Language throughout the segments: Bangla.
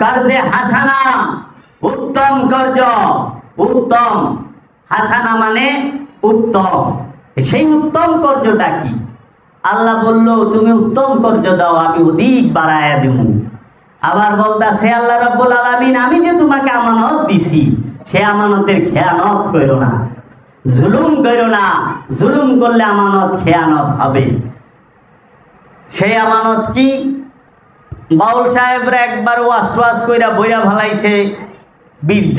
कर्जे हासाना उत्तम कर्ज उत्तम हासाना माने उत्तम সেই उत्तम कर्जटा কি আল্লাহ বলল তুমি उत्तम कर्ज দাও আমি অধিক বাড়ায়া দেব আবার বলতাছে আল্লাহ রাব্বুল আলামিন আমি যে তোমাকে আমানত দিছি সে আমানতের খেয়ানত কইরো না জুলুম কইরো না জুলুম করলে আমানত খেয়ানত হবে সেই আমানত কি বাউল সাহেবরা একবার ওয়াজ কইরা বইরা ভালাইছে বীর্য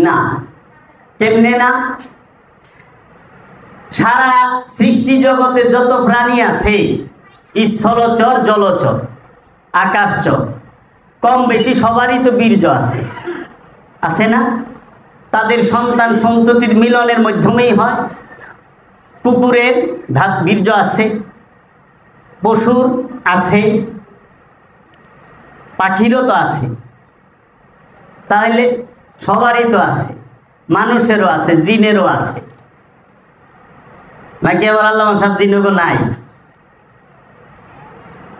না কেমনে না সারা সৃষ্টি জগতে যত প্রাণী আছে স্থলচর জলচর আকাশচর কম বেশি সবারই তো বীর্য আছে আছে না তাদের সন্তান সন্ততির মিলনের মাধ্যমেই হয় কুকুরের বীর্য আছে পশুর আছে পাখিরও তো আছে তাহলে সবারই তো আছে মানুষেরও আছে জিনেরও আছে নাকি আবার আল্লাহ সব জিনগো নাই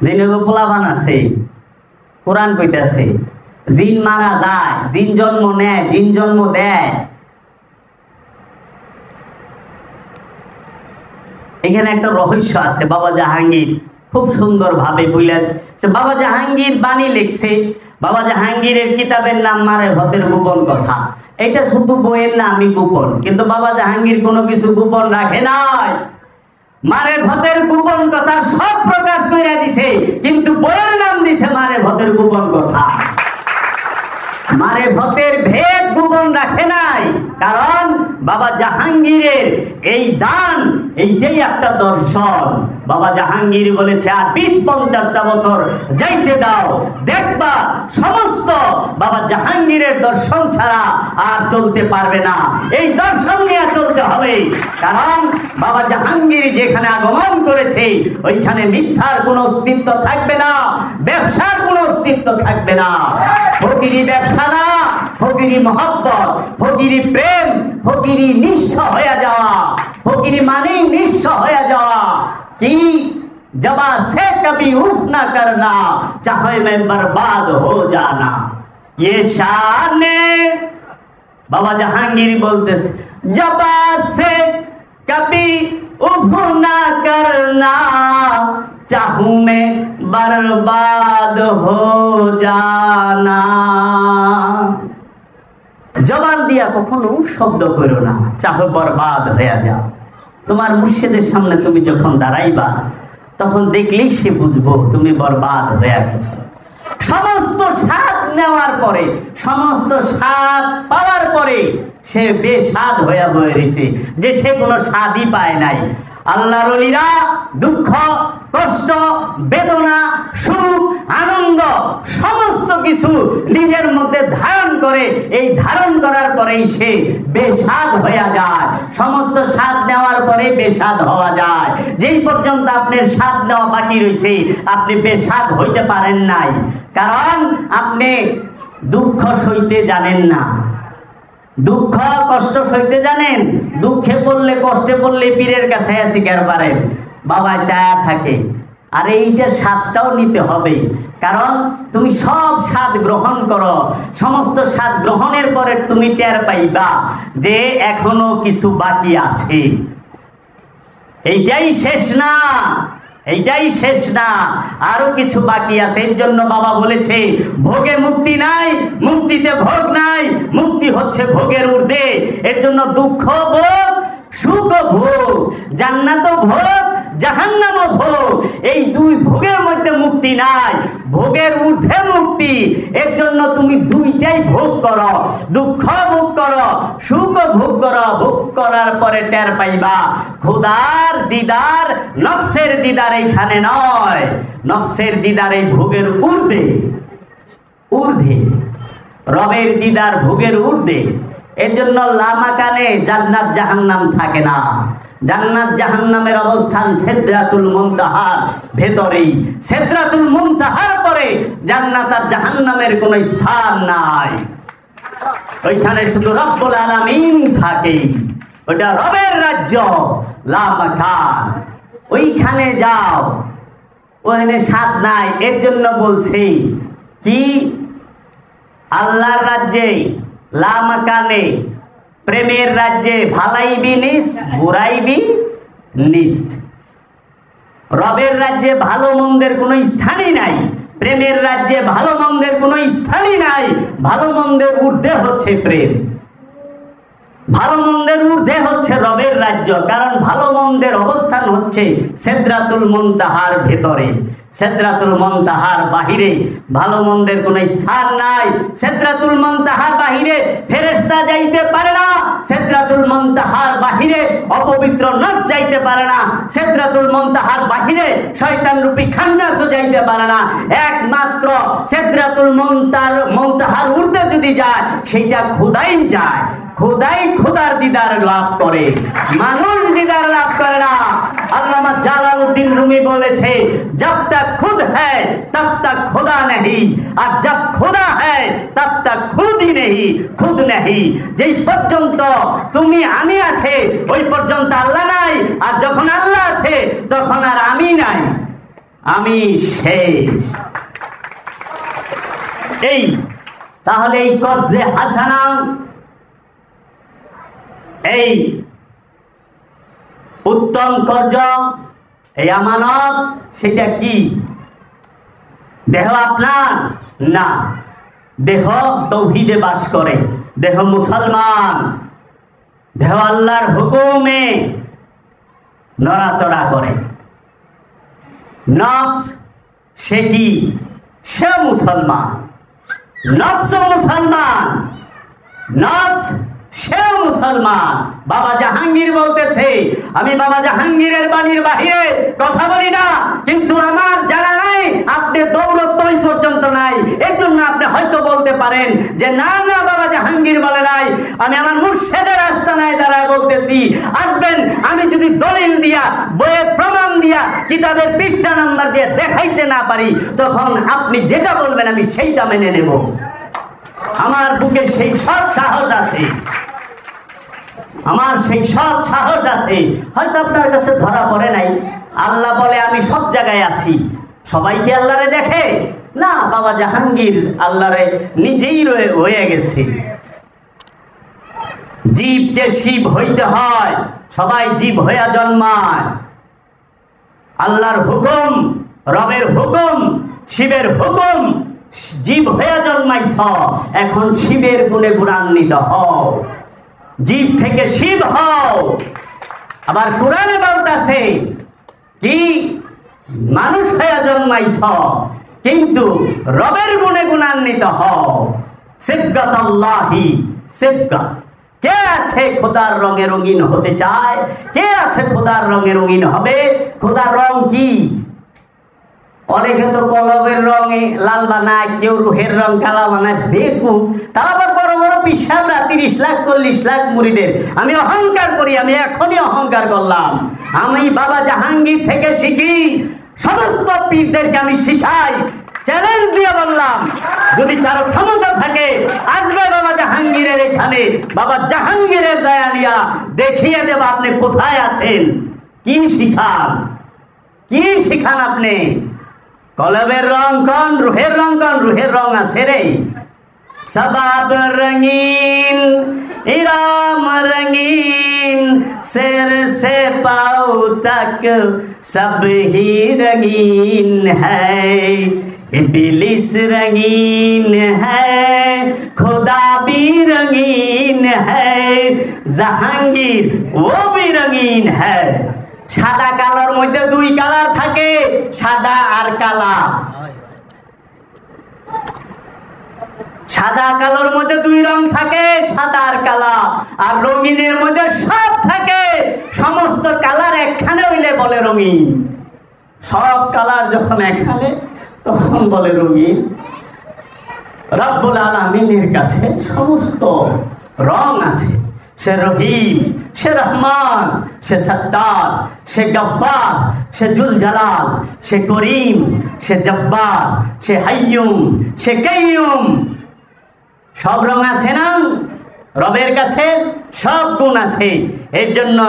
জিনগো পোলাপান আছে কোরআন কইতাছে জিন মারা যায় জিন জন্ম নেয় জিন জন্ম দেয় এখানে একটা রহস্য আছে বাবা জাহাঙ্গীর খুব সুন্দর ভাবে বলেছে বাবা জাহাঙ্গীর বাণী লিখছে বাবা জাহাঙ্গীরের কিতাবের নাম মারে ভতের গোপন কথা এটা শুধু বইয়ের নামই গোপন কিন্তু বাবা জাহাঙ্গীর কোনো কিছু গোপন রাখে নাই মারে ভতের গোপন কথা সব প্রকাশ করে দিছে কিন্তু বইয়ের নাম দিছে মারে ভতের গোপন কথা মারে ভতের ভেদ গোপন রাখে নাই কারণ বাবা জাহাঙ্গীরের এই দান এইটাই একটা দর্শন বাবা জাহাঙ্গীর বলেছে আর 20-50টা বছর যাইতে দাও দেখবা সমস্ত বাবা জাহাঙ্গীরের দর্শন ছাড়া আর চলতে পারবে না এই দর্শন নিয়ে চলতে হবে কারণ বাবা জাহাঙ্গীর যেখানে আগমন করেছে ওইখানে মিথ্যার কোনো অস্তিত্ব থাকবে না ব্যবসার কোনো অস্তিত্ব থাকবে না ফকিরি ব্যবসা না ফকিরি মহব্বত ফকিরি প্রেম ফকিরি নিঃস্ব হয়ে যাওয়া ফকিরি मानी निस्स होया जावा कि जबा से कभी उफ ना करना चाहे मैं बर्बाद हो जाना ये शान बाबा जहांगीर बोलते जबा से कभी उफ ना करना चाहूं मैं बर्बाद हो जाना जबान दिया कखनो शब्द करो ना चाहे बर्बाद होया जाओ তোমার মুর্শিদের সামনে তুমি যখন দাঁড়াইবা তখন দেখলেই সে বুঝবো তুমি বরবাদ হয়ে গেছো সমস্ত স্বাদ নেওয়ার পরে সমস্ত স্বাদ পাওয়ার পরে সে বেস্বাদ হয়ে বইছে যে সে কোনো স্বাদই পায় নাই আল্লাহর ওলিরা দুঃখ কষ্ট বেদনা সুখ আনন্দ সমস্ত কিছু নিজের মধ্যে ধারণ করে এই ধারণ করার পরেই সে বেস্বাদ হয়ে যায় সমস্ত স্বাদ নেওয়ার পরে বেস্বাদ হওয়া যায় যেই পর্যন্ত আপনার স্বাদ নেওয়া বাকি রয়েছে আপনি বেস্বাদ হইতে পারেন নাই কারণ আপনি দুঃখ সইতে জানেন না দুঃখ কষ্ট সইতে জানেন দুঃখে পড়লে কষ্টে পড়লে পীরের কাছে আসি কেন পারেন বাবা চায়া থাকে আর এইটার স্বাদটাও নিতে হবে কারণ তুমি সব স্বাদ গ্রহণ করো সমস্ত স্বাদ গ্রহণের পরে তুমি টের পাইবা যে এখনো কিছু বাকি আছে এইটাই শেষ না এইটাই শেষ না আরো কিছু বাকি আছে এর জন্য বাবা বলেছে ভোগে মুক্তি নাই মুক্তিতে ভোগ নাই মুক্তি হচ্ছে ভোগের ঊর্ধ্বে এর জন্য দুঃখ ভোগ সুখ ভোগ জান্নাত ভোগ জাহান্নাম ভোগ এই দুই ভোগের মধ্যে মুক্তি নাই ভোগের ঊর্ধ্বে মুক্তি এর জন্য তুমি দুইটাই ভোগ করো দুঃখ ভোগ করো সুখ ভোগ করো ভোগ করার পরে টের পাইবা খোদার দিদার নফসের দিদার এইখানে নয় নফসের দিদার এই ভোগের ঊর্ধ্বে ঊর্ধ্বে রবের দিদার ভোগের ঊর্ধ্বে এর জন্য লামাকানে জান্নাত জাহান্নাম থাকে না জান্নাত জাহান্নামের অবস্থান সিদরাতুল মুনতাহার ভেতরেই সিদরাতুল মুনতাহার পরে জান্নাত আর জাহান্নামের কোনো স্থান নাই ওইখানে শুধু রব্বুল আলামিন থাকে ওটা রবের রাজ্য লামাকান ওইখানে যাও ওখানে স্বাদ নাই এর জন্য বলছি কি আল্লাহর রাজ্যে লা মাকানে, প্রেমের রাজ্যে ভালাইবি নিস্ত বুড়াইবি নিস্ত। রবের রাজ্যে ভালো মন্দের কোনো স্থানই নাই, প্রেমের রাজ্যে ভালো মন্দের কোনো স্থানই নাই। ভালো মন্দের ঊর্ধ্বে হচ্ছে প্রেম, ভালো মন্দের ঊর্ধ্বে হচ্ছে রবের রাজ্য। কারণ ভালো মন্দের অবস্থান হচ্ছে সিদরাতুল মুনতাহার ভেতরে, সিদরাতুল মুনতাহার বাহিরে ভালো মন্দের কোনো স্থান নাই। সিদরাতুল মুনতাহার বাহিরে ফেরেশতা যাইতে পারে না, সিদরাতুল মুনতাহার বাহিরে অপবিত্র নফস যাইতে পারে না, সিদরাতুল মুনতাহার বাহিরে শয়তান রূপী খান্নাসও যাইতে পারে না। একমাত্র সিদরাতুল মুনতাহার ঊর্ধ্বে যদি যায় সেইটা খোদাই যায়, খোদাই খোদার দিদার লাভ করে, মানুষ দিদার লাভ করে না। আল্লামা জালালউদ্দিন রুমি বলেছে, জব তক খুদ है तब तक खुदा नहीं, আর जब खुदा है तब तक खुद ही नहीं, खुद नहीं। যেই পর্যন্ত তুমি আমি আছে ওই পর্যন্ত আল্লাহ নাই, আর যখন আল্লাহ আছে তখন আর আমি নাই, আমি শেষ। এই তাহলে এই কর্জে হাসানা, এই উত্তম কর্জ, এই আমানত, সেটা কি? দেহ আপনার না, দেহ তৌহিদে বাস করে, দেহ মুসলমান, দেহ আল্লাহর হুকুমে নড়াচড়া করে। নফস সে কি? সে মুসলমান, নফস মুসলমান, নফস সে মুসলমান। বাবা জাহাঙ্গীর বলতেছে, আমি বাবা জাহাঙ্গীরের বাণীর বাহিরে কথা বলি না, কিন্তু আমার জানা নাই আপনি দৌলত ওই পর্যন্ত নাই। এর জন্য আপনি হয়তো বলতে পারেন যে না না বাবা জাহাঙ্গীর বলে নাই, আমি আমার মুর্শিদের আস্তানায় দাঁড়ায় বলতেছি। আসবেন, আমি যদি দলিল দিয়া, বইয়ের প্রমাণ দিয়া, কিতাবের পৃষ্ঠা নাম্বার দিয়ে দেখাইতে না পারি, তখন আপনি যেটা বলবেন আমি সেইটা মেনে নেব। আমার বুকে সেই সৎ সাহস আছে, আমার সেই সৎ সাহস আছে। হয়তো আপনার কাছে ধরা পড়ে নাই। আল্লাহ বলে আমি সব জায়গায় আছি, সবাই কি আল্লাহরে দেখে না? বাবা জাহাঙ্গীর আল্লাহরে নিজেই হয়ে গেছে। জীবকে শিব হইতে হয়, সবাই জীব হইয়া জন্মায়। আল্লাহর হুকুম, রবের হুকুম, শিবের হুকুম, জীব হইয়া জন্মাইছ, এখন শিবের গুণে গুণান্বিত হও, জীব থেকে শিব হও। আবার কোরআনে বলতেছে কি? মানুষ হইয়া জন্মাইছ কিন্তু রবের গুণে গুণান্বিত হও। সিবগাতাল্লাহি সিবগাত। কে আছে খোদার রঙে রঙিন হতে চায়? কে আছে খোদার রঙে রঙিন হবে? খোদার রং কি? অনেকে তো কলবের রঙে লাল বানায়, কেউ রুহের রং কালা বানায়, বেকুব। তারা আবার বড় বড় পিসাবরা 30 লাখ 40 লাখ মুরিদের। আমি অহংকার করি, আমি এখনই অহংকার করলাম। আমি বাবা জাহাঙ্গীর থেকে শিখি, সমস্ত পীরদেরকে আমি শিখাই। চ্যালেঞ্জ দিয়ে বললাম, যদি কারো ক্ষমতা থাকে আসবে বাবা জাহাঙ্গীরের এখানে, বাবা জাহাঙ্গীরের দয়া নিয়া দেখিয়ে দেব আপনি কোথায় আছেন। কি শিখান, কি শিখান আপনি? কলবের রং কোন, রুহের রং কোন? রুহের রং আছে রে। সবাব রঙিন, ইরাম রঙিন, सिर से पाँव तक सब ही रंगीन है। इब्लिस रंगीन है, खुदा भी रंगीन है, জাহাঙ্গীর ও भी रंगीन है। সাদা কালার মধ্যে দুই কালার থাকে, সাদা আর কালা। সাদা কালোর মধ্যে দুই রং থাকে, সাদা আর কালা। আর রঙিনের মধ্যে সব থাকে, সমস্ত কালার একখানে হইলে বলে রঙিন। সব কালার যখন একখানে তখন বলে রঙিন। রব্বুল আলামিনের কাছে সমস্ত রং আছে। সে রহিম, সে রহমান, সে সত্তার, সে গফফার, সে জুল জালাল, সে করিম, সে জব্বার, সে হাইয়ুম, সে কাইয়ুম। সব রং আছে না? রবের কাছে সব গুণ আছে। এর জন্য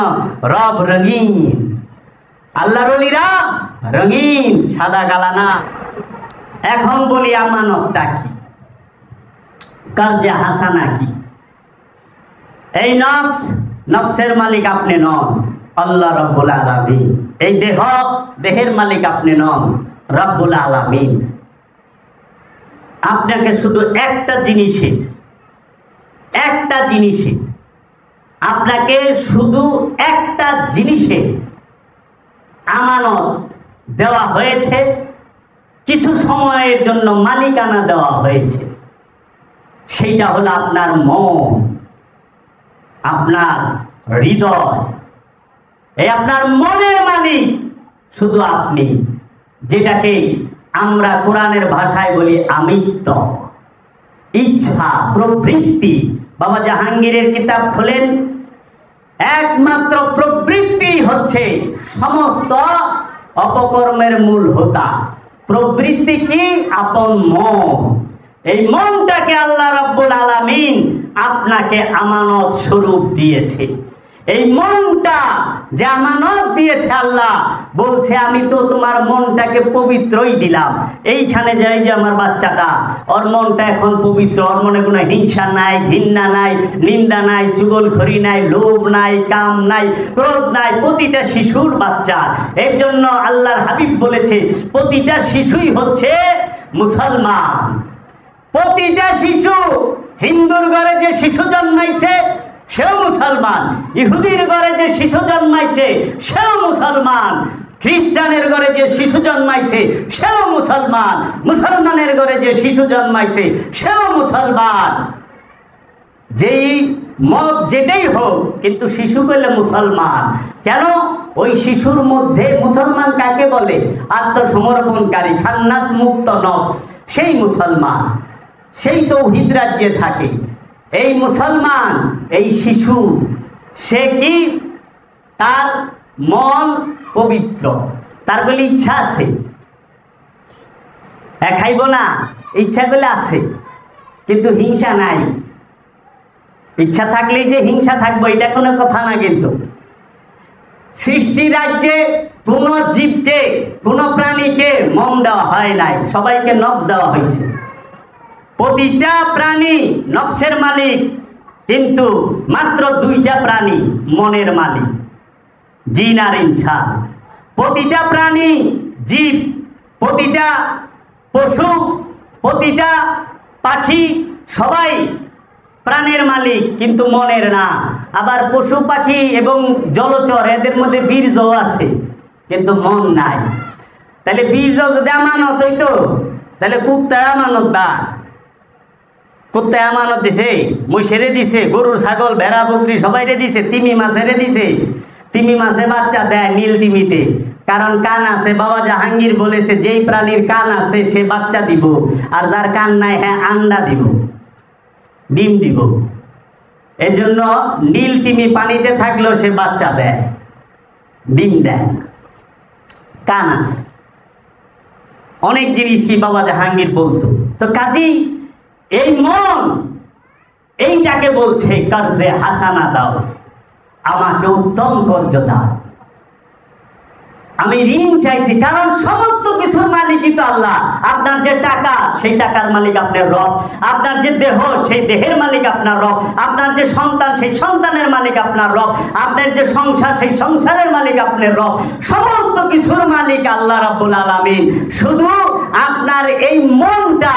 রব রঙিন, আল্লাহর ওলিরা রঙিন, সাদা কালা না। এখন বলি আমানতটা কি, কার্জে হাসানা কি? এই নফস, নফসের মালিক আপনি নন, আল্লাহ রাব্বুল আলামিন। এই দেহ, দেহের মালিক আপনি নন, রাব্বুল আলামিন। আপনাকে শুধু একটা জিনিসে আপনাকে শুধু একটা জিনিসে আমানত দেওয়া হয়েছে, কিছু সময়ের জন্য মালিকানা দেওয়া হয়েছে। সেইটা হলো আপনার মন, আপনার হৃদয়। এই আপনার মনের মালিক শুধু আপনি, যেটাকে আমরা কোরআনের ভাষায় বলি আমিত্ব, ইচ্ছা, প্রবৃত্তি। বাবা জাহাঙ্গীরের কিতাব খোলেন, একমাত্র প্রবৃত্তি হচ্ছে সমস্ত অপকর্মের মূল হোতা। প্রবৃত্তি কি? আপন মন। এই মনটাকে আল্লাহ রাব্বুল আলামিন আপনাকে আমানত স্বরূপ দিয়েছে। এই মনটা যে আমানত দিয়েছে, আল্লাহ বলছে আমি তো তোমার মনটাকে পবিত্রই দিলাম। এইখানে যাই যে আমার বাচ্চাটা, ওর মনটা এখন পবিত্র, ওর মনে কোনো হিংসা নাই, ঘৃণা নাই, নিন্দা নাই, চুগলখড়ি নাই, লোভ নাই, কাম নাই, ক্রোধ নাই। প্রতিটা শিশুর বাচ্চা, এর জন্য আল্লাহর হাবিব বলেছে প্রতিটা শিশুই হচ্ছে মুসলমান। প্রতিটা শিশু, হিন্দুর ঘরে যে শিশু জন্মাইছে সেও মুসলমান, ইহুদির ঘরে যে শিশু জন্মাইছে সেও মুসলমান, খ্রিস্টানের ঘরে যে শিশু জন্মাইছে সেও মুসলমান, মুসলমানের ঘরে যে শিশু জন্মাইছে সেও মুসলমান। যেই মত যেটাই হোক, কিন্তু শিশু বলে মুসলমান। কেন? ওই শিশুর মধ্যে মুসলমান কাকে বলে? আত্মসমর্পণকারী, খান্নাস মুক্ত নফস, সেই মুসলমান, সেই তৌহিদ রাজ্যে থাকে। এই মুসলমান, এই শিশু, সে কি? তার মন পবিত্র, তার বলে ইচ্ছা আছে, খাইব না, ইচ্ছা করলে আছে, কিন্তু হিংসা নাই। ইচ্ছা থাকলেই যে হিংসা থাকবো এটা কোনো কথা না। কিন্তু সৃষ্টি রাজ্যে কোন জীবকে, কোন প্রাণীকে মন দেওয়া হয় নাই, সবাইকে নফস দেওয়া হয়েছে। প্রতিটা প্রাণী নফসের মালিক, কিন্তু মাত্র দুইটা প্রাণী মনের মালিক, জিন আর ইনসান। প্রতিটা প্রাণী, জীব, প্রতিটা পশু, প্রতিটা পাখি, সবাই প্রাণের মালিক, কিন্তু মনের না। আবার পশু পাখি এবং জলচর, এদের মধ্যে বীর্য আছে, কিন্তু মন নাই। তাহলে বীর্য যদি আমানত হইতো, তাহলে কুত্তায় আমানত দান, কুত্তায় আমানত দিছে, মহিষেরে দিছে, গরু ছাগল ভেড়া বকরি সবাইরে দিছে, তিমি মাছেরে দিছে। তিমি মাছে বাচ্চা দেয় নীল তিমিতে, কারণ কান আছে। বাবা জাহাঙ্গীর বলেছে যেই প্রাণীর কান আছে সে বাচ্চা দিব, আর যার কান নাই হ্যাঁ আন্ডা দিব, ডিম দিব। এজন্য নীল তিমি পানিতে থাকলেও সে বাচ্চা দেয়, ডিম দেয়, কান আছে। অনেক জিনিসই বাবা জাহাঙ্গীর বলতো। তো কাজেই এই মন, এইটাকে বলছে কার্জে হাসানা দাও, আমাকে উত্তম কর্জ দাও। আমি ঋণ চাইছি, কারণ সমস্ত কিছুর মালিকই তো আল্লাহ। আপনার যে টাকা, সেই টাকার মালিক আপনার রব। আপনার যে দেহ, সেই দেহের মালিক আপনার রব। আপনার যে সন্তান, সেই সন্তানের মালিক আপনার রব। আপনার যে সংসার, সেই সংসারের মালিক আপনার রব। সমস্ত কিছুর মালিক আল্লাহ রাব্বুল আলামিন। শুধু আপনার এই মনটা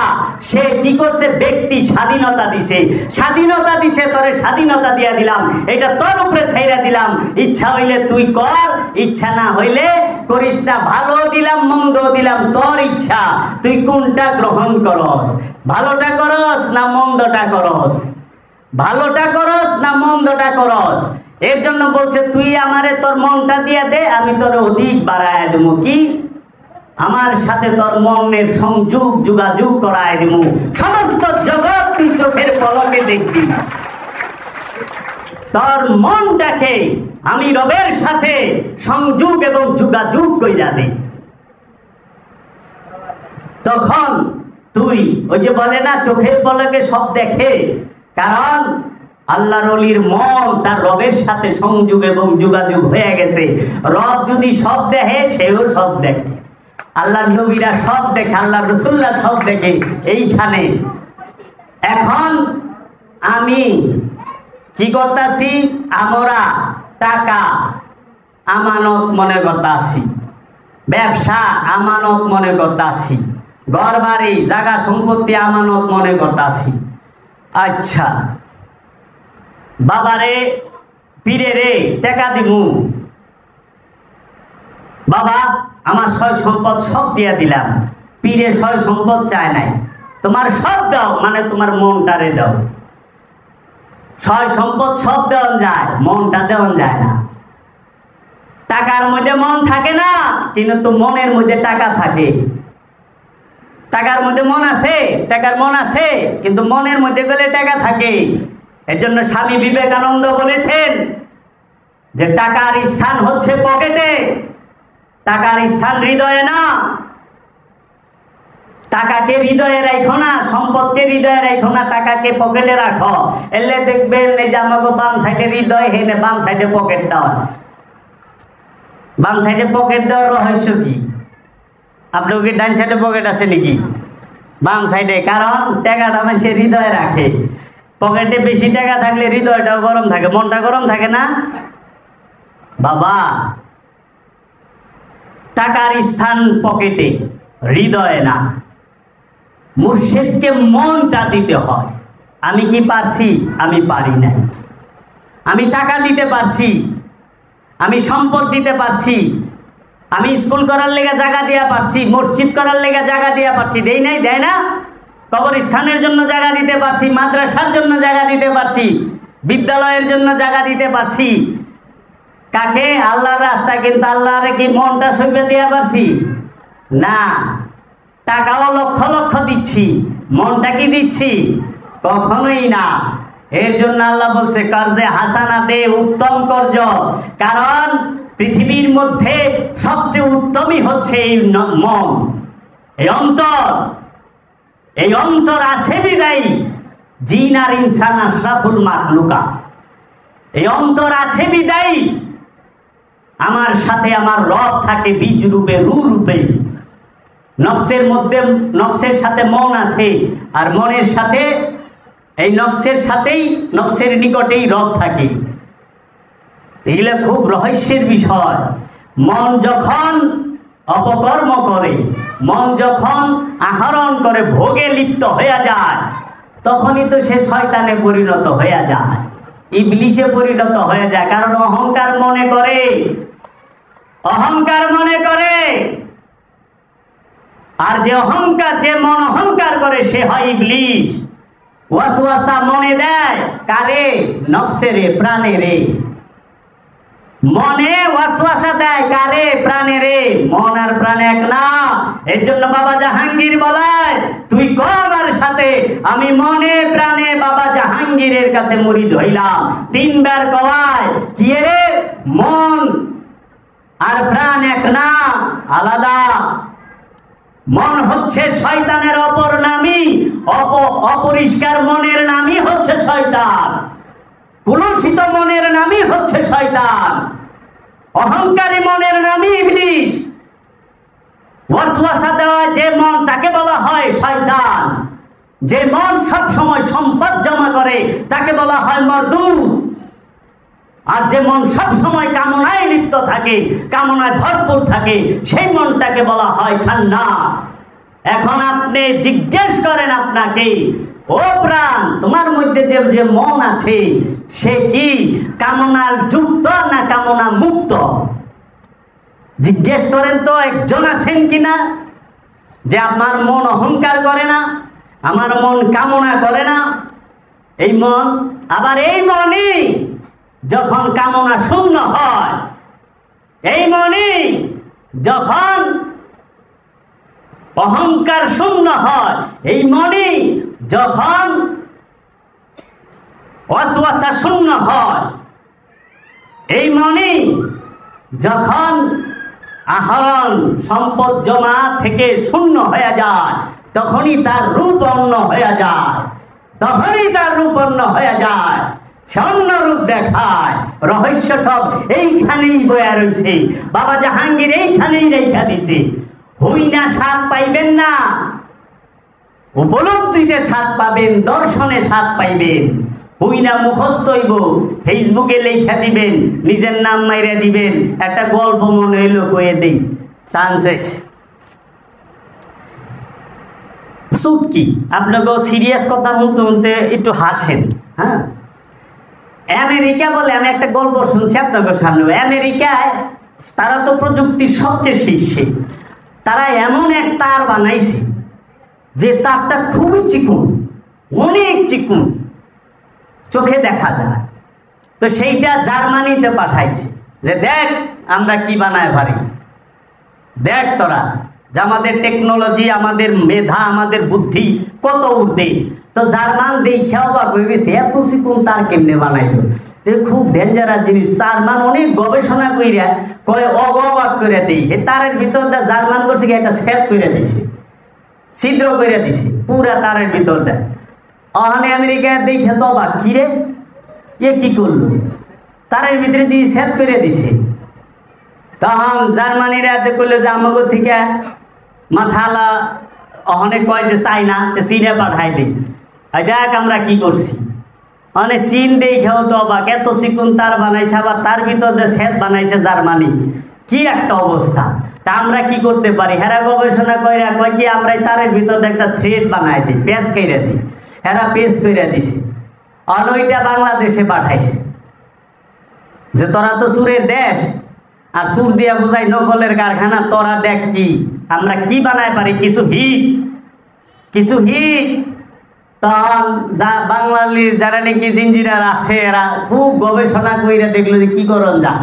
সে কি করছে? ব্যক্তি স্বাধীনতা দিছে, স্বাধীনতা দিছে, তোরে স্বাধীনতা দিয়া দিলাম, এটা তোর উপরে ছেড়ে দিলাম। ইচ্ছা হইলে তুই কর, ইচ্ছা না হইলে করিস না। ভালো দিলাম, মন্দ দিলাম, তোর ইচ্ছা, তুই কোনটা গ্রহণ করস। ভালোটা করস না মন্দটা করস, ভালোটা করস না মন্দটা করস। এর জন্য বলছে তুই আমারে তোর মনটা দিয়ে দে, আমি তোর অধিক বাড়ায় দেবো। কি? আমার সাথে তোর মনের সংযোগ, যোগাযোগ করায় দেব। সমস্ত জগৎ তুই চোখের পলকে দেখবি। তোর মনটাকে আমি রবের সাথে সংযোগ এবং যোগাযোগ কইরা দেই। তখন তুই ওই যে বলে না চোখের পলকে সব দেখে, কারণ আল্লাহর ওলির মন তার রবের সাথে সংযোগ এবং যোগাযোগ হয়ে গেছে। রব যদি সব দেখে, সেও সব দেখে। আল্লাহ নবীরা সব দেখে, আল্লাহ রসুল্লাহ সব দেখে এইখানে। এখন আমি কি করতেছি, আমরা টাকা আমানত মনে করতেছি, ব্যবসা আমানত মনে করতেছি, ঘর বাড়ি জায়গা সম্পত্তি আমানত মনে করতেছি। আচ্ছা বাবারে পীরে রে টাকা দিমু, বাবা আমার সয় সম্পদ সব দিয়া দিলাম। পীরে সয় সম্পদ চায় নাই, তোমার সব দাও, মানে তোমার মনটারে দাও। সয় সম্পদ সব দেওয়া যায়, মনটা দেওয়া যায় না। টাকার মধ্যে মন থাকে না, কিন্তু মনের মধ্যে টাকা থাকে। টাকার মধ্যে মন আছে, টাকার মন আছে, কিন্তু মনের মধ্যে গেলে টাকা থাকে। এর জন্য স্বামী বিবেকানন্দ বলেছেন যে টাকার স্থান হচ্ছে পকেটে, টাকার স্থান হৃদয়ে না। টাকাকে হৃদয়ে রাখো না, সম্পদকে হৃদয়ে রাখো না, টাকাকে পকেটে রাখো। এলে দেখবেন এই যে আমাকে বাম সাইডে হৃদয় হেনে বাম সাইডে পকেট দেওয়া। বাম সাইডে পকেট দেওয়ার রহস্য কি? আপনার কি ডান সাইডে পকেট আছে নাকি? বাম সাইডে, কারণ টাকাটা মানুষের হৃদয়ে রাখে। পকেটে বেশি টাকা থাকলে হৃদয়টাও গরম থাকে, মনটা গরম থাকে না। বাবা টাকার স্থান পকেটে, হৃদয়ে না। মুর্শিদকে মনটা দিতে হয়। আমি কি পারছি? আমি পারি নাই। আমি টাকা দিতে পারছি, আমি সম্পদ দিতে পারছি, আমি স্কুল করার লেগে জায়গা দিয়া পারছি, মসজিদ করার লেগে জায়গা দিয়া পারছি। দেই নাই? দেয় না? কবরস্থানের জন্য জায়গা দিতে পারছি, মাদ্রাসার জন্য জায়গা দিতে পারছি, বিদ্যালয়ের জন্য জায়গা দিতে পারছি। কাকে? আল্লাহর রাস্তা। কিন্তু আল্লাহরে কি মনটা সইবে দেওয়া পারছি? না। টাকাও লক্ষ লক্ষ দিচ্ছি, মনটা কি দিচ্ছি? কখনোই না। এর জন্য আল্লাহ বলছে কর্জে হাসানা দে, উত্তম কর্জ। কারণ পৃথিবীর মধ্যে সবচেয়ে উত্তমই হচ্ছে এই মন, এই অন্তর। এই অন্তর আছে বিদায়ী জিন আর ইনসান আশরাফুল মাখলুকা। এই অন্তর আছে বিদায়ী আমার সাথে আমার রব থাকে বীজ রূপে, রূ রূপে। নফসের মধ্যে, নফসের সাথে মন আছে, আর মনের সাথে, এই নফসের সাথেই, নফসের নিকটেই রব থাকে। এগুলো খুব রহস্যের বিষয়। মন যখন অপকর্ম করে, মন যখন আহরণ করে ভোগে লিপ্ত হয়ে যায়, তখনই তো সে শয়তানে পরিণত হয়ে যায়, ইবলিশে পরিণত হয়ে যায়। কারণ অহংকার মনে করে, অহংকার মনে করে। আর যে অহংকার, যে মন অহংকার করে সে হয় ইবলিশ। ওয়াসওয়াসা মনে দেয় কারে? নফসেরে, প্রাণেরে। মনে ওয়াসওয়াসা দেয় কারে? প্রাণেরে। মন আর প্রাণ এক না। এর জন্য বাবা জাহাঙ্গীর বলায়, তুই কবার সাথে আমি মনে প্রাণে বাবা জাহাঙ্গীরের কাছে মুরিদ হইলাম। তিনবার কওয়ায় কি রে? মন আর প্রাণ এক না, আলাদা। মন হচ্ছে শয়তানের অপর নামই, অপরিষ্কার মনের নামই হচ্ছে শয়তান, কুলুষিত মনের নামই হচ্ছে শয়তান, অহংকারী মনের নামই ইবলিশ। ওয়াসওয়াসা দেওয়া যে মন তাকে বলা হয় শয়তান। যে মন সব সময় সম্পদ জমা করে তাকে বলা হয় মরদুদ। আর যে মন সব সময় কামনায় লিপ্ত থাকে, কামনায় ভরপুর থাকে, সেই মনটাকে বলা হয় খান্নাস। এখন আপনি জিজ্ঞেস করেন আপনাকে, ও প্রাণ, তোমার মধ্যে যে যে মন আছে সে কি কামনার যুক্ত না কামনা মুক্ত? জিজ্ঞেস করেন তো, একজন আছেন কিনা যে আমার মন অহংকার করে না, আমার মন কামনা করে না? এই মন, আবার এই মনই যখন কামনা শূন্য হয়, এই মনই যখন অহংকার শূন্য হয়, এই মনই যখন ওয়াসওয়াসা শূন্য হয়, এই মনই যখন আহরণ সম্পদ জমা থেকে শূন্য হয়ে যায়, তখনই তার রূপ অন্য হয়ে যায়, তখনই তার রূপ অন্য হয়ে যায়, স্বর্ণ রূপ দেখায়। রহস্য সব এইখানেই বয়া রয়েছে, বাবা জাহাঙ্গীর এইখানেই রেখা দিছে। হই না স্বাদ পাইবেন না, উপলব্ধিতে স্বাদ পাবেন, দর্শনে স্বাদ পাইবেন। হই না মুখস্থ হইব, ফেসবুকে লেখা দিবেন, নিজের নাম মাইরা দিবেন, একটা গল্প মনে হইলো কয়ে দেই, চান্সেস চুটকি। আপনাকে সিরিয়াস কথা শুনতে শুনতে একটু হাসেন। হ্যাঁ, আমেরিকা বলে, আমি একটা গল্প শুনছি আপনাদের সামনে। আমেরিকায় তারা তো প্রযুক্তির সবচেয়ে শীর্ষে, তারা এমন এক তার বানাইছে যে তারটা খুবই চিকন, অনেক চিকন, চোখে দেখা যায়। তো সেইটা জার্মানিতে পাঠাইছে যে দেখ আমরা কি বানায় পারি, দেখ তোরা যে আমাদের টেকনোলজি, আমাদের মেধা, আমাদের বুদ্ধি কত ঊর্ধ্বে। তো জার্মান দেখে অবাক হয়ে গেছে, এত চিকন তার কেমনে বানাইলো, খুব ডেঞ্জারাস জিনিস। জার্মান অনেক গবেষণা কইরা কয়ে অবাক করে দেই, তারের ভিতরটা জার্মান করছে কি একটা সেট করে দিছে, ছিদ্র করে দিছে পুরা তারের ভিতরটা। ওখানে আমেরিকা দেখে তো অবাক, কিরে এ কি করলো, তারের ভিতরে দিয়ে সেট করে দিছে। তখন জার্মানিরা করলো যে আমাকে থেকে মাথালা অনেক কয় যে চাইনা, চীনে পাঠাই দিই, দেখ আমরা কি করছি। মানে চীন দেখেও তো অবাক, এত চিকুন তার বানাইছে, আবার তার ভিতর যে সেট বানাইছে জার্মানি, কি একটা অবস্থা। তা আমরা কি করতে পারি, হেরা গবেষণা করে কয় কি আমরা তারের ভিতর একটা থ্রেড বানাই দিই, পেঁচ করে দিই, হেরা পেঁচ করে দিছে। অনইটা বাংলাদেশে পাঠাইছে যে তোরা তো সুরের দেশ, আর সুর দিয়া বুঝাই নকলের কারখানা, তোরা দেখ কি আমরা কি বানাই পারি, কিছু হিট, কিছু হিট। তখন বাঙালির যারা নাকি জিঞ্জিরার আছে এরা খুব গবেষণা কইরা দেখলো যে কি করন যা,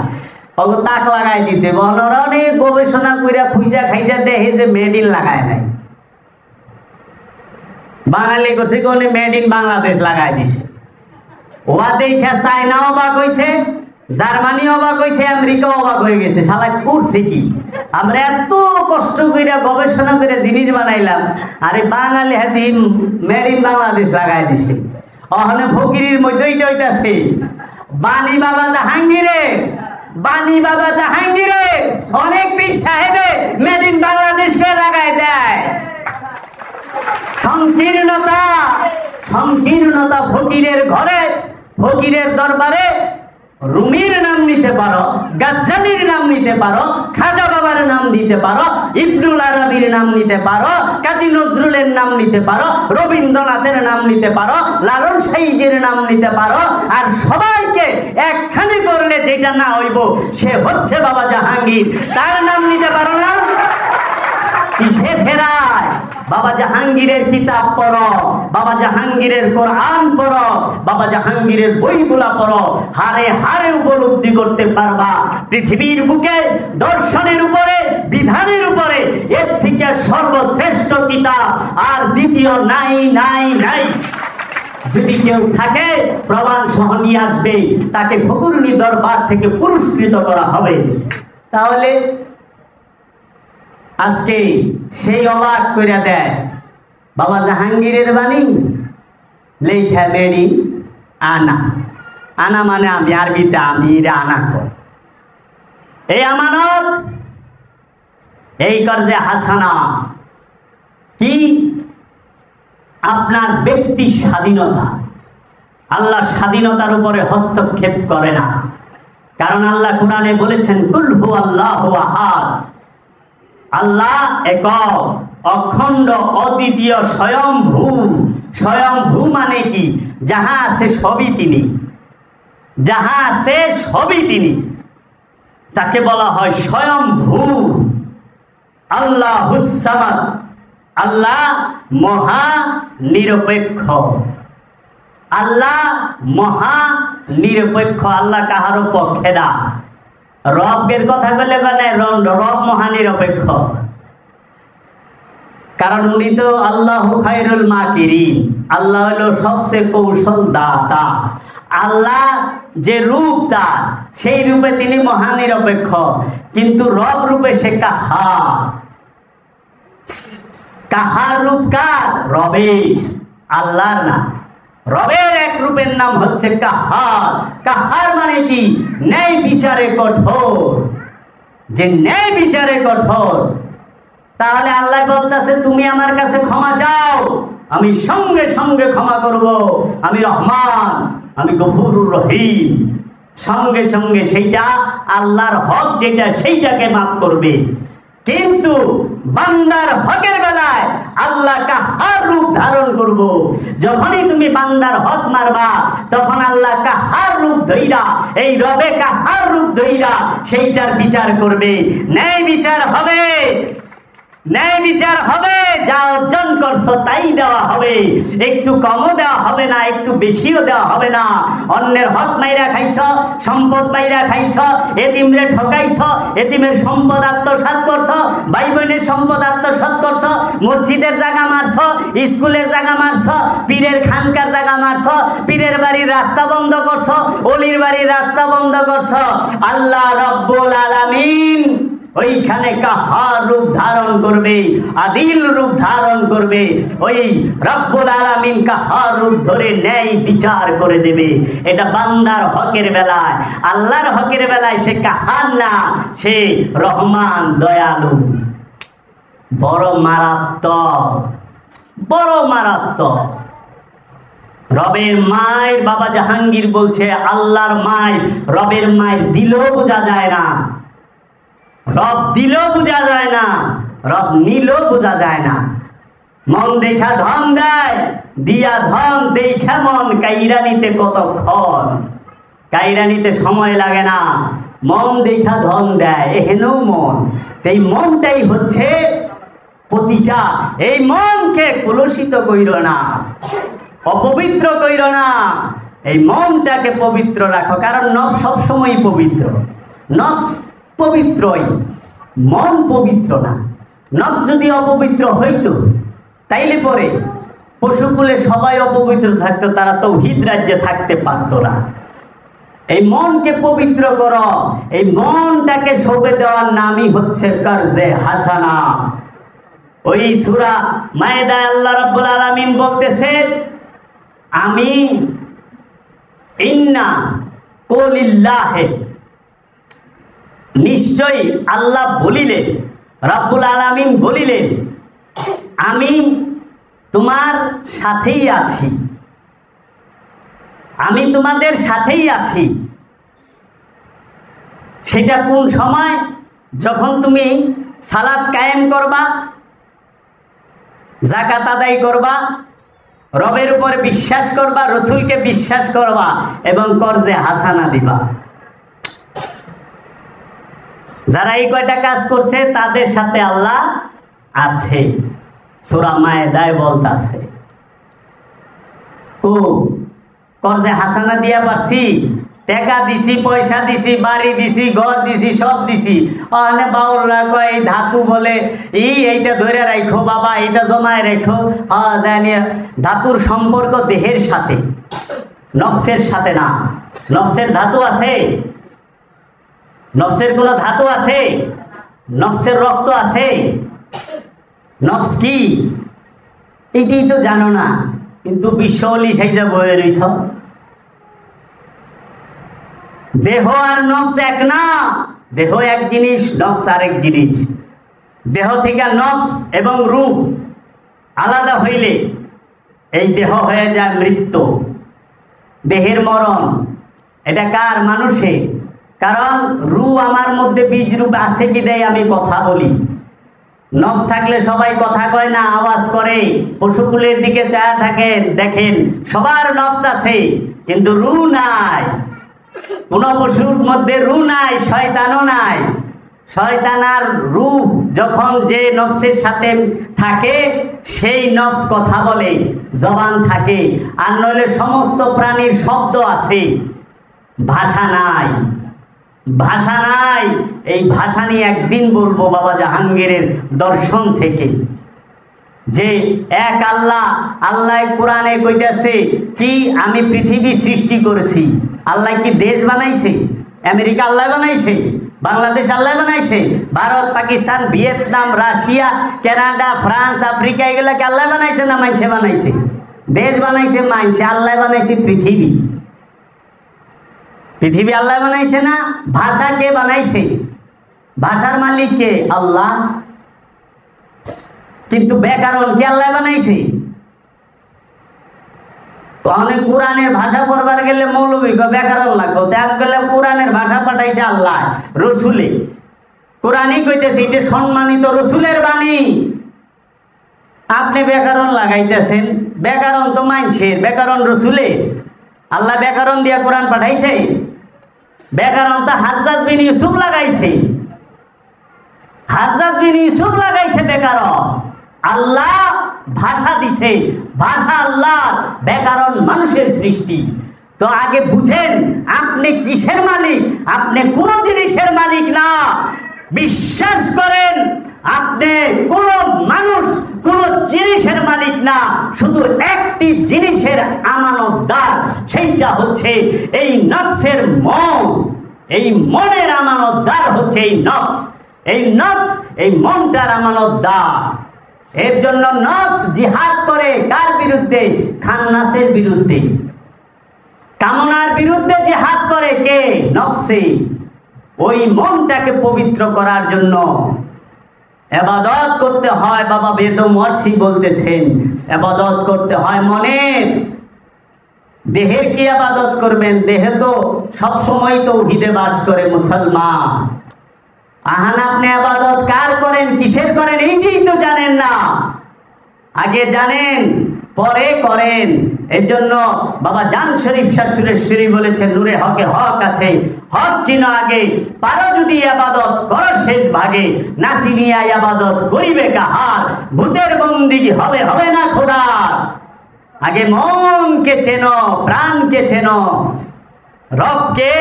ওকে তাক লাগাই দিতে। ওরা অনেক গবেষণা কইরা খুঁজা খাইজা দেখে যে মেড ইন লাগায় নাই, বাঙালি করছে কোন মেড ইন বাংলাদেশ লাগাই দিছে। ওয়া দেখে চায়না অবাক হইছে, জার্মানি অবাক হয়েছে, আমেরিকা অবাক হয়ে গেছে, শালা করছে কি, আমরা এত কষ্ট করে গবেষণা করে জিনিস বানাইলাম, আরে বাঙালি হাতি মেড ইন বাংলাদেশ লাগাই দিছে। ওখানে ফকিরের মধ্যে ওইটা হইতাছে, বাণী বাবা জাহাঙ্গীরে, বাণী বাবা জাহাঙ্গীরে অনেক পীর সাহেবে মেড ইন বাংলাদেশকে লাগাই দেয়। সংকীর্ণতা, সংকীর্ণতা ফকিরের ঘরে, ফকিরের দরবারে রুমির নাম নিতে পারো, গাজ্জালির নাম নিতে পারো, খাজা বাবার নাম নিতে পারো, ইবনুল আরবির নাম নিতে পারো, কাজী নজরুলের নাম নিতে পারো, রবীন্দ্রনাথের নাম নিতে পারো, লালন সাইজির নাম নিতে পারো, আর সবাইকে একখানে করলে যেটা না হইব সে হচ্ছে বাবা জাহাঙ্গীর, তার নাম নিতে পারো না? কিসে ফেরায়? বাবা জাহাঙ্গীরের কিতাব পড়ো, বাবা জাহাঙ্গীরের কোরআন পড়ো, বাবা জাহাঙ্গীরের বইগুলা পড়ো, হারে হারে উপলব্ধি করতে পারবা পৃথিবীর বুকে দর্শনের উপরে, বিধানের উপরে এর থেকে সর্বশ্রেষ্ঠ কিতাব আর দ্বিতীয় নাই নাই নাই। যদি কেউ থাকে প্রমাণ সহ নিয়ে আসবে, তাকে ফকুরনি দরবার থেকে পুরস্কৃত করা হবে। তাহলে আজকে সেই অবাক করে দেয়, বাবা জাহাঙ্গীরের বাণী লেখা বেড়ি আনা, আনা মানে আমি, আরবিতে আমি আনা কর, এই আমানত, এই কর্জে হাসানা কি আপনার ব্যক্তি স্বাধীনতা। আল্লাহ স্বাধীনতার উপরে হস্তক্ষেপ করে না, কারণ আল্লাহ কোরআনে বলেছেন কুল হু আল্লাহু আহাদ, আল্লাহ একক, অখণ্ড, অদ্বিতীয়, স্বয়ংভূ। স্বয়ংভূ মানে কি? যাহা আছে সবই তিনি, যাহা আছে সবই তিনি, তাকে বলা হয় স্বয়ংভূ। আল্লাহুস সামাদ, আল্লাহ মহা নিরপেক্ষ, আল্লাহ মহা নিরপেক্ষ, আল্লাহ কাহারও পক্ষে না। রবের কথা বলে মানে রব মহা নিরপেক্ষ, কারণ উনি তো আল্লাহু খায়রুল মাকিরিন, আল্লাহ হলো সবচেয়ে কৌশল দাতা। আল্লাহ যে রূপ তার, সেই রূপে তিনি মহা নিরপেক্ষ, কিন্তু রব রূপে সে কাহার। কাহার রূপ কার? রবের, আল্লাহর না। রবের এক রূপের নাম হচ্ছে কাহার। কাহার মানে কি? ন্যায় বিচারে কঠোর। যে ন্যায় বিচারে কঠোর, তাহলে আল্লাহ বলতেছে তুমি আমার কাছে ক্ষমা চাও, আমি সঙ্গে সঙ্গে ক্ষমা করব। আমি রহমান, আমি গফুরুর রহিম। সঙ্গে সঙ্গে সেইটা আল্লাহর হক যেটা সেইটাকে মাফ করবে। কিন্তু বান্দার হকের বেলায় আল্লাহ কাহার রূপ ধারণ করব। যখনই তুমি বান্দার হক মারবা তখন আল্লাহ কাহার রূপ ধইরা, এই রবে কাহার রূপ ধইরা সেইটার বিচার করবে। ন্যায় বিচার হবে, ন্যায় বিচার হবে। যা অর্জন করছো তাই দেওয়া হবে, একটু কমও দেওয়া হবে না, একটু বেশিও দেওয়া হবে না। অন্যের হক মাইরা খাইছ, সম্পদ মাইরা খাইছ, এতিমরে ঠকাইছ, এতিমের সম্পদ আত্মসাৎ করছ, ভাই বোনের সম্পদ আত্মসাৎ করছ, মসজিদের জায়গা মারছ, স্কুলের জায়গা মারছ, পীরের খানকার জায়গা মারছ, পীরের বাড়ির রাস্তা বন্ধ করছ, অলির বাড়ির রাস্তা বন্ধ করছ। আল্লাহ রব্বুল আলামিন ওইখানে কাহার রূপ ধারণ করবে? আদিল রূপ ধারণ করবে। ওই রব্বুল আলামিন কাহার রূপ ধরে ন্যায় বিচার করে দেবে। এটা বান্দার হকের বেলায়। আল্লাহর হকের বেলায় সে কাহার না, সে রহমান, দয়ালু। বড় মারাত্মক, বড় মারাত্মক। রবের মায়ের বাবা জাহাঙ্গীর বলছে আল্লাহর মায়ের, রবের মায়ের দিলেও বোঝা যায় না, রব দিলেও বোঝা যায় না, রব নিলেও বোঝা যায় না। মন দেখা ধন দেয়, দিয়া ধন দেখা মন কাইরা নিতে কতক্ষণ, কাইরা নিতে সময় লাগে না। মন দেখা ধন দেয়, এহেন মন। এই মনটাই হচ্ছে প্রতিটা। এই মনকে কলুষিত কইর না, অপবিত্র কইর না। এই মনটাকে পবিত্র রাখো, কারণ নফস সবসময় পবিত্র। নফস পবিত্রই, মন পবিত্র না। নফস যদি অপবিত্র হইতো তাইলে পরে পশুকুলে সবাই অপবিত্র থাকতো, তারা তাওহীদ রাজ্যে থাকতে পারতো না। এই মনকে পবিত্র করো। এই মনটাকে সঁপে দেওয়ার নামই হচ্ছে কর্জে হাসানা। ওই সূরা মায়েদায় আল্লাহ রাব্বুল আলামিন বলতেছে, আমি ইন্না কুলিল্লাহে, নিশ্চয়ই আল্লাহ বলিলেন, রব্বুল আলামিন বলিলেন, আমি তোমার সাথেই আছি, আমি তোমাদের সাথেই আছি। সেটা কোন সময়? যখন তুমি সালাত কায়েম করবা, যাকাত আদায় করবা, রবের উপর বিশ্বাস করবা, রসুলকে বিশ্বাস করবা এবং কর্জে হাসানা দিবা। যারা এই কয়টা কাজ করছে তাদের সাথে আল্লাহ আছে। সূরা মায়েদায় বলতাছে, ও কর্জে হাসানা দিয়া পারছি, টাকা দিছি, পয়সা দিছি, বাড়ি দিছি, ঘর দিছি, সব দিছি। অনে বাউলরা কয় এই ধাতু বলে, এইটা ধরে রাখো বাবা, এইটা জমায় রেখো। জানি ধাতুর সম্পর্ক দেহের সাথে, নফসের সাথে না। নফসের ধাতু আছে? নফসের কোনো ধাতু আছে? নফসের রক্ত আছে? নফস কি এটাই তো জানো না, কিন্তু বিশ্বলি সাইজা বয়ে রইছ। দেহ আর নফস এক না, দেহ এক জিনিস, নফস আরেক জিনিস। দেহ থেকে নফস এবং রূহ আলাদা হইলে এই দেহ হয়ে যায় মৃত্যু, দেহের মরণ। এটা কার? মানুষে। কারণ রূহ আমার মধ্যে বীজ রূপ আছে বিদায় আমি কথা বলি। নফস থাকলে সবাই কথা কয় না, আওয়াজ করে। পশুকুলের দিকে চায়া থাকেন, দেখেন সবার নফস আছে কিন্তু রূহ নাই। কোন পশুর মধ্যে রূহ নাই, শয়তানও নাই। শয়তান আর রূহ যখন যে নফসের সাথে থাকে সেই নফস কথা বলে, জবান থাকে। আর নইলে সমস্ত প্রাণীর শব্দ আছে, ভাষা নাই, ভাষা নাই। এই ভাষা নিয়ে একদিন বলবো বাবা জাহাঙ্গীরের দর্শন থেকে, যে এক আল্লাহ। আল্লাহ কোরআনে কইতেছে কি, আমি পৃথিবী সৃষ্টি করেছি। আল্লাহ কি দেশ বানাইছে? আমেরিকা আল্লাহ বানাইছে? বাংলাদেশ আল্লাহ বানাইছে? Bharat, Pakistan, Vietnam, Russia, Canada, France, Africa, এগুলাকে আল্লাহ বানাইছে না মানুষে বানাইছে? দেশ বানাইছে মানুষে, আল্লাহ বানাইছে পৃথিবী। পৃথিবী আল্লাহ বানাইছে না? ভাষা কে বানাইছে? ভাষার মালিক কে? আল্লাহ। কিন্তু ব্যাকরণ কি আল্লাহ বানাইছে? তো অনেক কোরআনের ভাষা পড়বার গেলে মৌলবী ব্যাকরণ লাগবে, ত্যাগ গেলে কোরআনের ভাষা পাঠাইছে আল্লাহ রসুলে। কোরআনই কইতেছে এটা সম্মানিত রসুলের বাণী, আপনি ব্যাকরণ লাগাইতেছেন। ব্যাকরণ তো মানছেন, ব্যাকরণ রসুলে। আল্লাহ ব্যাকরণ দিয়া কোরআন পাঠাইছে? ব্যাকরণ তো হাজ্জাজ বিন ইউসুফ লাগাইছে, হাজ্জাজ বিন ইউসুফ লাগাইছে ব্যাকরণ। আল্লাহ ভাষা দিছে, ভাষা আল্লাহ, ব্যাকরণ মানুষের সৃষ্টি। তো আগে বুঝেন আপনি কিসের মালিক? আপনি কোন জিনিসের মালিক না। বিশ্বাস করেন আপনি কোন মানুষ কোন জিনিসের মালিক না, শুধু একটি জিনিসের আমানতদার, সেইটা হচ্ছে এই নফসের মন। এই মনের আমানতদার হচ্ছে এই নফস। এই নফস, এই মনটার আমানতদার। এর জন্য নফস জিহাদ করে কার বিরুদ্ধে? খান্নাসের বিরুদ্ধে। কামনার বিরুদ্ধে জিহাদ করে কে? নফসে। ওই মনটাকে পবিত্র করার জন্য ইবাদত করতে হয়। বাবা বেদমর্সি বলতেছেন ইবাদত করতে হয় মনের। দেহের কি ইবাদত করবেন? দেহে তো সবসময় তৌহিদে বাস করে মুসলমান। আহান আপনি ইবাদত কার করেন, কিসের করেন, এইটাই তো জানেন না। আগে জানেন পরে করেন। এর জন্য বাবা জান শরীফ শাহ সুরেশ্বরী বলেছেন নূরে হকে হক আছে, হক চিনো আগে, পারো যদি ইবাদত করো শেষ ভাগে, না চিনিয়া ইবাদত করিবে কাহার, ভূতের বন্দিগি হবে হবে না খোদার। আগে মনকে চেনো, প্রাণকে চেনো, রবকে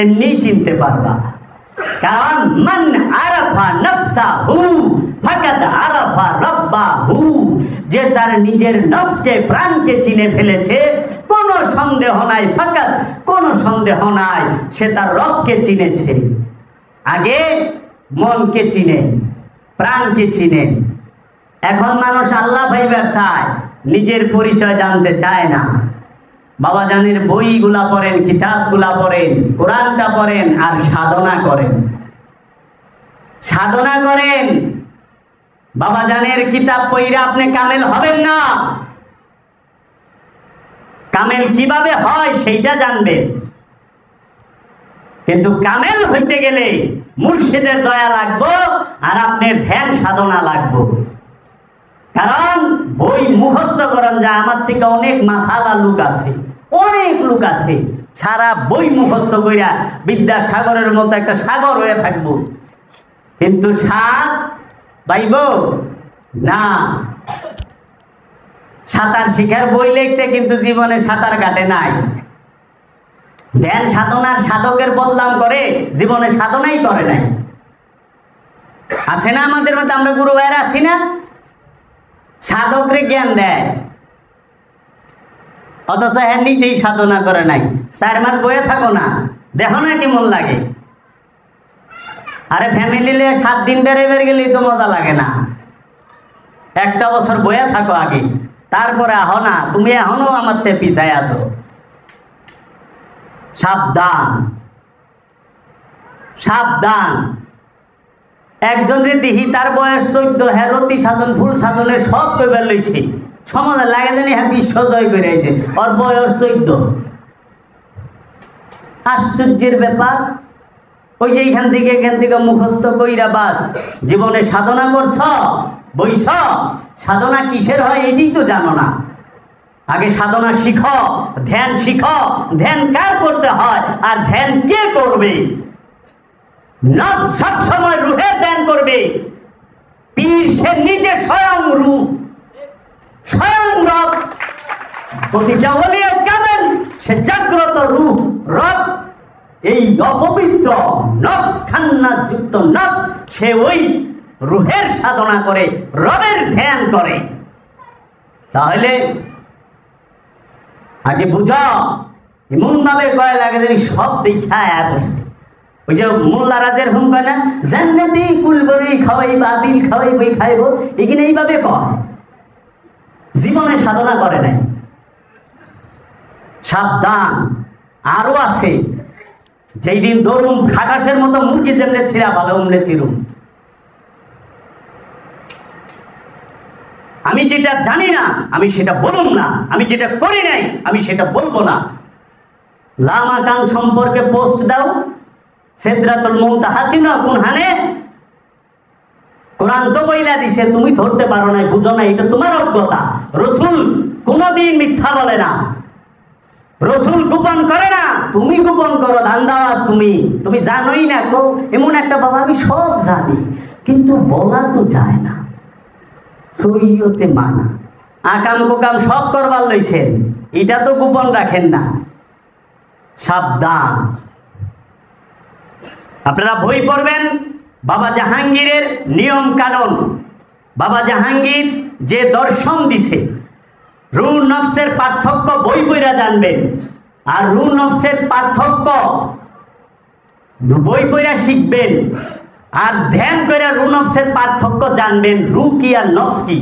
এমনি চিনতে পারবা। কারণ মান আরাফা নফসাহু ফাকাদ আরাফা রাব্বাহু, যে তার নিজের নফসকে প্রাণকে চিনে ফেলেছে, কোনো সন্দেহ নাই, ফাকাদ কোনো সন্দেহ নাই, সে তার রবকে চিনেছে। আগে মনকে চিনেন, প্রাণকে চিনেন। এখন মানুষ আল্লাহ ভাইবার চায়, নিজের পরিচয় জানতে চায় না। বাবাজানের বইগুলা পড়েন, কিতাবগুলা পড়েন, কোরআনটা পড়েন, আর সাধনা করেন, সাধনা করেন। বাবাজানের কিতাব পড়িরা আপনি কামেল হবেন না। কামেল কিভাবে হয় সেইটা জানবেন, কিন্তু কামেল হইতে গেলে মুর্শিদের দয়া লাগবে, আর আপনার ধ্যান সাধনা লাগবে। কারণ বই মুখস্থ করেন যা, আমার থেকে অনেক মাথালা লোক আছে, অনেক লোক আছে সারা বই মুখস্থ কইরা বিদ্যাসাগরের মতো একটা সাগর হয়ে থাকবো, কিন্তু সাত পাইব না। সাঁতার শিখার বই লেখছে কিন্তু জীবনে সাঁতার কাটে নাই। ধ্যান সাধনার সাধকের বদনাম করে, জীবনে সাধনাই করে নাই। আছে না আমাদের মধ্যে? আমরা গুরু ভাইরা আছি না? সাধকরে জ্ঞান দেয়, অথচ হ্যাঁ নিজেই সাধনা করে নাই। 4 মাস বয়ে থাকো না, দেখো না কেমন লাগে। আরে ফ্যামিলি নিয়ে 7 দিন বেড়ে গেলেই তো মজা লাগে না। একটা বছর বয়ে থাকো আগে, তারপরে আহ না। তুমি এখনো আমার তে পিছায় আছো। সাবধান, সাবধান। একজনের দিহি তার বয়স 14, হ্যাঁ রতি সাধন ফুল সাধনে সব কইবার লইছে, সমাজে লাগে জানি হ্যাঁ বিশ্ব জয় করে আইছে, ওর বয়স 14। আশ্চর্যের ব্যাপার। ওই যে এখান থেকে মুখস্থ কইরা বাস জীবনে সাধনা করছ, বইছ। সাধনা কিসের হয় এটাই তো জানো না। আগে সাধনা শিখো, ধ্যান শিখো। ধ্যান কার করতে হয়, আর ধ্যান কে করবে? নফস সব সময় রূহের ধ্যান করবে। পীর সে নিজে স্বয়ং রূপ, স্বয়ং রব। প্রতিটা ওলিয়ে কামেল সে জাগ্রত রূপ, রব। এই অপবিত্র নফস, খান্নাত যুক্ত নফস, সে ওই রূহের সাধনা করে, রবের ধ্যান করে। তাহলে আগে বুঝা, এমন ভাবে কয় লাগে জানি সব দেখা বসে। ওই যে মোল্লা রাজের হুম কয় না, জান্নাতি কুলবরি খাওয়াই, বাতিল খাওয়াই, বই খাইব, এখানে এইভাবে কয়। জীবনে সাধনা করে নাই। সাবধান। আরো আছে, যেই দিন দরুম খাটাসের মতো মুরগি যেমনে ছিঁড়া ভালো অমনে চিরুম। আমি যেটা জানি না আমি সেটা বলুম না, আমি যেটা করি নাই আমি সেটা বলবো না। লামাকান সম্পর্কে পোস্ট দাও, সিদরাতুল মুনতাহা চিনো কোনখানে? কোরআন তো বইলা দিছে, তুমি ধরতে পারো না, বুঝো না, এটা তোমার অজ্ঞতা। রসুল কোনদিন মিথ্যা বলে না, রসুল গোপন করে না, তুমি গোপন করো, ধান্দাবাজ তুমি। তুমি জানোই না, এমন একটা বাবা আমি সব জানি কিন্তু বলা তো যায় না, শরীয়তে মানা। আকাম কুকাম সব করবার লইছেন, এটা তো গোপন রাখেন না। সাবধান। আপনারা বই পড়বেন বাবা জাহাঙ্গীরের নিয়ম কানুন। বাবা জাহাঙ্গীর যে দর্শন দিছে, রূহ নফসের পার্থক্য বই পড়া জানবেন। আর রূহ নফসের পার্থক্য বই পড়া শিখবেন, আর ধ্যান করে রূহ নফসের পার্থক্য জানবেন, রূহ কি আর নফস কি।